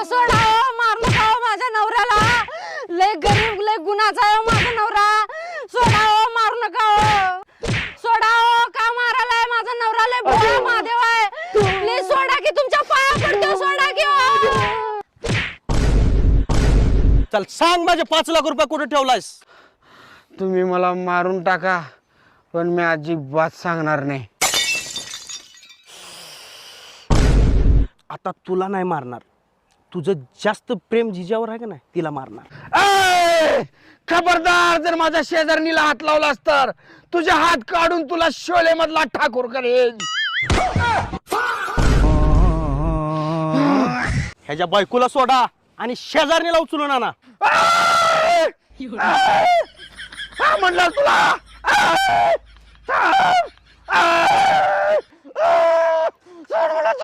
सोडा हो, मारलं का हो माझ्या नवऱ्याला? लय गरीब लय गुन्हाचा आहे माझा नवरा. सोडा हो, मारू नका हो. सोडा हो, का मारायलाय माझा नवरा? लय भोळा महादेव आहे. प्लीज सोडा की, तुमच्या पाया पडतो. सोडा की हो. चल सांग माझे 5 लाख रुपये कुठे ठेवलायस? तुम्ही मला मारून टाका पण मी अजिबात सांगणार नाही. आता तुला नाही मारणार, तुझं जास्त प्रेम जिजावर आहे का नाही तिला मारणार. खबरदार, जर माझ्या शेजारणीला हात लावलास तर तुझे हात काढून तुला शोले मधला ठाकूर करेल. ह्याच्या बायकोला सोडा आणि शेजारणीला उचलून आणा. म्हणलं तुला